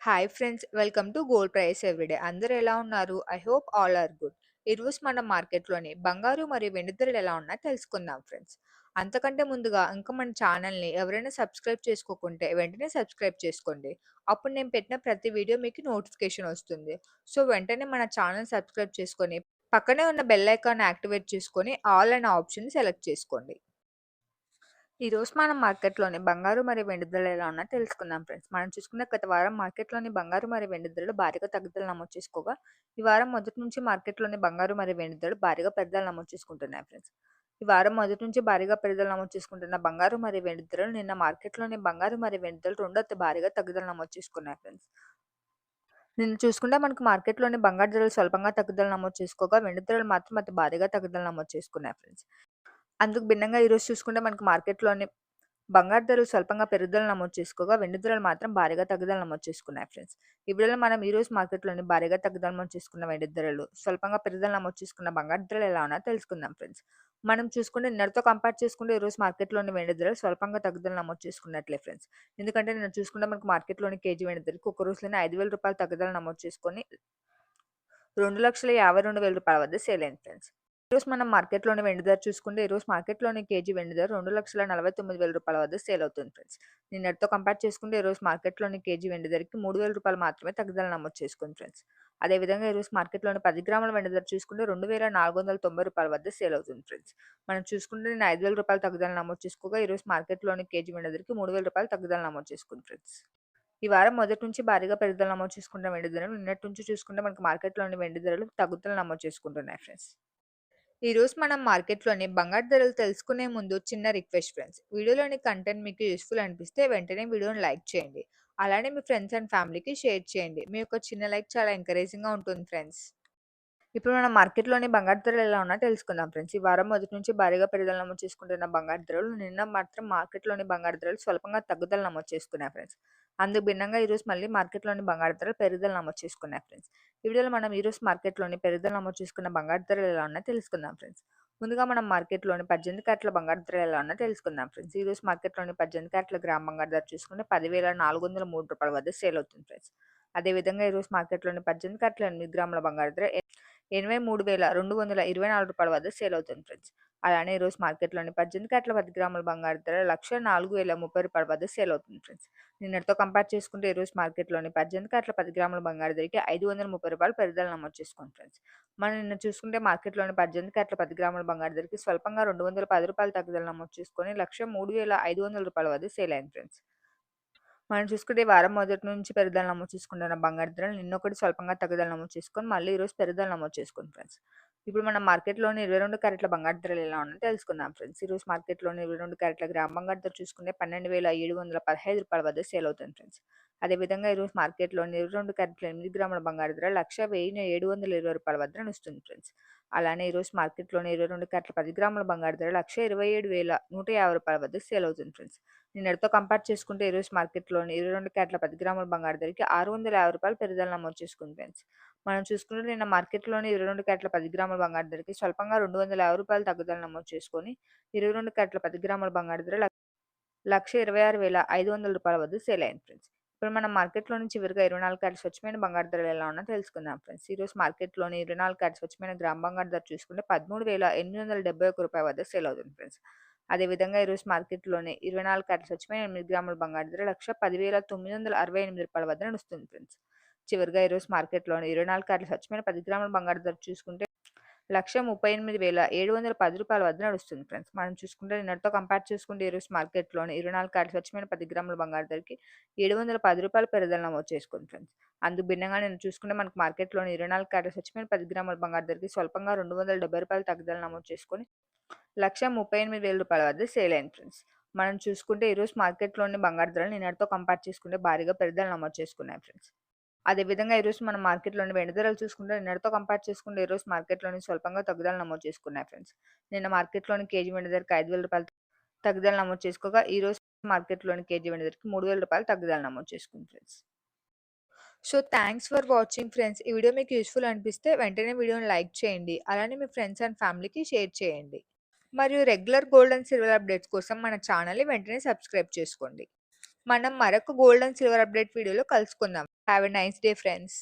Hi friends, welcome to gold price everyday. అందరూ ఎలా ఉన్నారు? I hope all are good. ఈరోజు మనం మార్కెట్లోని బంగారు మరియు వెండి ధరలు ఎలా ఉన్నాయో తెలుసుకుందాం ఫ్రెండ్స్. అంతకంటే ముందుగా ఇంకా మన ఛానల్ని ఎవరైనా సబ్స్క్రైబ్ చేసుకోకుంటే వెంటనే సబ్స్క్రైబ్ చేసుకోండి. అప్పుడు నేను పెట్టిన ప్రతి వీడియో మీకు నోటిఫికేషన్ వస్తుంది. సో వెంటనే మన ఛానల్ సబ్స్క్రైబ్ చేసుకొని పక్కనే ఉన్న బెల్ ఐకాన్ యాక్టివేట్ చేసుకొని ఆల్ అనే ఆప్షన్ సెలెక్ట్ చేసుకోండి. ఈరోజు మనం మార్కెట్‌లోని బంగారు మరియు వెండి ధరలు ఎలా ఉన్నాయో తెలుసుకుందాం ఫ్రెండ్స్. మనం చూసుకున్న గత వారం మార్కెట్‌లోని బంగారు మరియు వెండి ధరలు భారీగా తగ్గుదల నమోదు చేసుకోగా, ఈ వారం మొదటి నుంచి మార్కెట్‌లోని బంగారు మరియు వెండి ధరలు భారీగా పెరుగుదల నమోదు చేసుకుంటున్నాయి ఫ్రెండ్స్. ఈ వారం మొదటి నుంచి భారీగా పెరుగుదల నమోదు చేసుకుంటున్న బంగారు మరియు వెండి ధరలు నిన్న మార్కెట్‌లోని బంగారు మరియు వెండి ధరలు రెండో అతి భారీగా తగ్గుదల నమోదు చేసుకున్నాయి ఫ్రెండ్స్. నిన్న చూసుకుంటే మనకు మార్కెట్‌లోని బంగారు ధరలు స్వల్పంగా తగ్గుదల నమోదు చేసుకోగా, వెండి ధరలు మాత్రం అతి భారీగా తగ్గుదల నమోదు చేసుకున్నాయి ఫ్రెండ్స్. అందుకు భిన్నంగా ఈరోజు చూసుకుంటే మనకు మార్కెట్‌లోని బంగారు ధరలు స్వల్పంగా పెరుగుదల నమోదు చేసుకోగా, వెండి ధరలు మాత్రం భారీగా తగ్గుదల నమోదు చేసుకున్నాయి ఫ్రెండ్స్. ఈ వీడియోలో మనం ఈరోజు మార్కెట్‌లోని భారీగా తగ్గుదల నమోదు చేసుకున్న వెండి ధరలు, స్వల్పంగా పెరుగుదల నమోదు చేసుకున్న బంగారు ధరలు ఎలా ఉన్నాయో తెలుసుకుందాం ఫ్రెండ్స్. మనం చూసుకుంటే నిన్నటితో కంపేర్ చేసుకుంటే ఈరోజు మార్కెట్‌లోని వెండి ధరలు స్వల్పంగా తగ్గుదల నమోదు చేసుకున్నట్లే ఫ్రెండ్స్. ఎందుకంటే నిన్న చూసుకుంటే మనకు మార్కెట్‌లోని కేజీ వెండి ధరకి ఒక్క రోజులోనే రూ. 5,000 తగ్గుదల నమోదు చేసుకొని రూ. 2,52,000 వద్ద సేల్ అయింది ఫ్రెండ్స్. ఈరోజు మనం మార్కెట్‌లోని వెండి ధర చూసుకుంటే, ఈరోజు మార్కెట్‌లోని కేజీ వెండి ధర రూ. 2,49,000 వద్ద సేల్ అవుతుంది ఫ్రెండ్స్. నిన్నటితో కంపేర్ చేసుకుంటే, ఈరోజు మార్కెట్‌లోని కేజీ వెండి ధరకి రూ. 3,000 మాత్రమే తగ్గుదల నమోదు చేసుకుంది ఫ్రెండ్స్. అదేవిధంగా ఈరోజు మార్కెట్‌లోని 10 గ్రాముల వెండి ధర చూసుకుంటే, రూ. 2,490 వద్ద సేల్ అవుతుంది ఫ్రెండ్స్. మనం చూసుకుంటే నిన్న రూ. 5,000 తగ్గుదల నమోదు చేసుకోగా, ఈరోజు మార్కెట్‌లోని కేజీ వెండి ధరకి రూ. 3,000 తగ్గుదల నమోదు చేసుకుంది ఫ్రెండ్స్. ఈ వారం మొదటి నుంచి భారీగా పెరుగుదల నమోదు చేసుకున్న వెండి ధరలు నిన్నటి నుంచి చూసుకుంటే మనకు మార్కెట్‌లోని వెండి ధరలు తగ్గుదల నమోదు చేసుకుంటున్నాయి ఫ్రెండ్స్. ఈరోజు మనం మార్కెట్‌లోని బంగారు ధరలు తెలుసుకునే ముందు చిన్న రిక్వెస్ట్ ఫ్రెండ్స్. వీడియోలోని కంటెంట్ మీకు యూజ్‌ఫుల్ అనిపిస్తే వెంటనే వీడియోని లైక్ చేయండి. అలానే మీ ఫ్రెండ్స్ అండ్ ఫ్యామిలీకి షేర్ చేయండి. మీ యొక్క చిన్న లైక్ చాలా ఎంకరేజింగ్‌గా ఉంటుంది ఫ్రెండ్స్. ఇప్పుడు మనం మార్కెట్‌లోని బంగారు ధరలు ఎలా ఉన్నాయో తెలుసుకుందాం ఫ్రెండ్స్. ఈ వారం మొదటి నుంచి భారీగా పెరుగుదల నమోదు చేసుకుంటున్న బంగారు ధరలు నిన్న మాత్రం మార్కెట్‌లోని బంగారు ధరలు స్వల్పంగా తగ్గుదల నమోదు చేసుకున్నాయి ఫ్రెండ్స్. అందుకు భిన్నంగా ఈరోజు మళ్ళీ మార్కెట్‌లోని బంగారు ధరలు పెరుగుదల నమోదు చేసుకున్నాయి ఫ్రెండ్స్. ఈ వీడియోలో మనం ఈరోజు మార్కెట్‌లోని పెరుగుదల నమోదు చేసుకున్న బంగారు ధరలు ఎలా ఉన్నాయో తెలుసుకుందాం ఫ్రెండ్స్. ముందుగా మనం మార్కెట్‌లోని 18 క్యారెట్ల బంగారు ధరలు ఎలా ఉన్నాయో తెలుసుకుందాం ఫ్రెండ్స్. ఈరోజు మార్కెట్‌లోని 18 క్యారెట్ల గ్రామ్ బంగారు ధర చూసుకుంటే రూ. 10,403 వద్ద సేల్ అవుతుంది ఫ్రెండ్స్. అదేవిధంగా ఈరోజు మార్కెట్‌లోని 18 క్యారెట్ల 8 గ్రాముల బంగారు ధర రూ. 83,224 వద్ద సేల్ అవుతుంది ఫ్రెండ్స్. అలానే ఈరోజు మార్కెట్‌లోని 18 క్యారెట్ల 10 గ్రాముల బంగారు ధర రూ. 1,04,030 వద్ద సేల్ అవుతుంది ఫ్రెండ్స్. నిన్నటితో కంపేర్ చేసుకుంటే ఈరోజు మార్కెట్‌లోని 18 క్యారెట్ల 10 గ్రాముల బంగారు ధరకి రూ. 530 పెరుగుదల నమోదు చేసుకుంది ఫ్రెండ్స్. మనం నిన్న చూసుకుంటే మార్కెట్‌లోని 18 క్యారెట్ల 10 గ్రాముల బంగారు ధరకి స్వల్పంగా రూ. 210 తగ్గుదల నమోదు చేసుకొని రూ. 1,03,500 వద్ద సేల్ అయింది ఫ్రెండ్స్. మనం చూసుకుంటే ఈ వారం మొదటి నుంచి పెరుగుదల నమోదు చేసుకుంటున్న బంగారు ధరలు నిన్నొకటి స్వల్పంగా తగ్గుదల నమోదు చేసుకొని మళ్ళీ ఈరోజు పెరుగుదల నమోదు చేసుకుంది ఫ్రెండ్స్. ఇప్పుడు మనం మార్కెట్‌లోని 22 క్యారెట్ల బంగారు ధరలు ఎలా ఉన్నాయో తెలుసుకుందాం ఫ్రెండ్స్. ఈరోజు మార్కెట్‌లోని 22 క్యారెట్ల గ్రామ్ బంగారు ధర చూసుకుంటే రూ. 12,715 వద్ద సేల్ అవుతుంది ఫ్రెండ్స్. అదేవిధంగా ఈరోజు మార్కెట్‌లోని 22 క్యారెట్ల 8 గ్రాముల బంగారు ధర రూ. 1,10,720 వద్ద నడుస్తుంది ఫ్రెండ్స్. అలానే ఈరోజు మార్కెట్‌లోని 22 క్యారెట్ల 10 గ్రాముల బంగారు ధర రూ. 1,27,150 వద్ద సేల్ అవుతుంది ఫ్రెండ్స్. నిన్నటితో కంపేర్ చేసుకుంటే ఈరోజు మార్కెట్‌లోని 22 క్యారెట్ల 10 గ్రాముల బంగారు ధరకి రూ. 650 పెరుగుదల నమోదు చేసుకుంది ఫ్రెండ్స్. మనం చూసుకుంటే నిన్న మార్కెట్‌లోని 22 క్యారెట్ల 10 గ్రాముల బంగారు ధరకి స్వల్పంగా రూ. 250 తగ్గుదల నమోదు చేసుకొని 22 క్యారెట్ల 10 గ్రాముల బంగారు ధర రూ. 1,26,500 వద్ద సేల్ అయింది ఫ్రెండ్స్. ఇప్పుడు మనం మార్కెట్‌లోని చివరిగా 24 క్యారెట్ల స్వచ్ఛమైన బంగారు ధరలు ఎలా ఉన్నాయో తెలుసుకుందాం ఫ్రెండ్స్. ఈరోజు మార్కెట్‌లోని 24 క్యారెట్ల స్వచ్ఛమైన గ్రామ్ బంగారు ధర చూసుకుంటే రూ. 13,871 వద్ద సేల్ అవుతుంది ఫ్రెండ్స్. అదేవిధంగా ఈరోజు మార్కెట్‌లోని 24 క్యారెట్ల స్వచ్ఛమైన 8 గ్రాముల బంగారు ధర రూ. 1,10,968 వద్ద నడుస్తుంది ఫ్రెండ్స్. చివరిగా ఈరోజు మార్కెట్‌లోని 24 క్యారెట్ల స్వచ్ఛమైన 10 గ్రాముల బంగారు ధర చూసుకుంటే రూ. 1,38,710 వద్ద నడుస్తుంది ఫ్రెండ్స్. మనం చూసుకుంటే నిన్నటితో కంపేర్ చేసుకుంటే ఈరోజు మార్కెట్‌లోని 24 క్యారెట్ల స్వచ్ఛమైన 10 గ్రాముల బంగారు ధరకి రూ. 710 పెరుగుదల నమోదు చేసుకుంది ఫ్రెండ్స్. అందుకు భిన్నంగా నేను చూసుకుంటే మనకు మార్కెట్‌లోని 24 క్యారెట్ల స్వచ్ఛమైన 10 గ్రాముల బంగారు ధరకి స్వల్పంగా రూ. 270 తగ్గుదల నమోదు చేసుకొని రూ. 1,38,000 వద్ద సేల్ అయింది ఫ్రెండ్స్. మనం చూసుకుంటే ఈరోజు మార్కెట్‌లోని బంగారు ధరలు నిన్నటితో కంపేర్ చేసుకుంటే భారీగా పెరుగుదల నమోదు చేసుకున్నాయి ఫ్రెండ్స్. అదేవిధంగా ఈరోజు మనం మార్కెట్‌లోని వెండి ధరలు చూసుకుంటే నిన్నటితో కంపేర్ చేసుకుంటే ఈరోజు మార్కెట్‌లోని స్వల్పంగా తగ్గుదల నమోదు చేసుకున్నాయి ఫ్రెండ్స్. నిన్న మార్కెట్‌లోని కేజీ వెండి ధరకి రూ. 5,000 తగ్గుదల నమోదు చేసుకోగా ఈరోజు మార్కెట్‌లోని కేజీ వెండి ధరకి రూ. 3,000 తగ్గుదల నమోదు చేసుకుంది friends. So thanks for watching friends. ఈ వీడియో మీకు యూజ్‌ఫుల్ అనిపిస్తే వెంటనే వీడియోని లైక్ చేయండి. అలానే మీ ఫ్రెండ్స్ అండ్ ఫ్యామిలీకి షేర్ చేయండి. మరియు regular gold and silver updates కోసం మన ఛానల్‌ని వెంటనే సబ్స్క్రైబ్ చేసుకోండి. మనం మరొక గోల్డ్ అండ్ సిల్వర్ అప్డేట్ వీడియోలో కలుసుకుందాం. Have a nice day friends.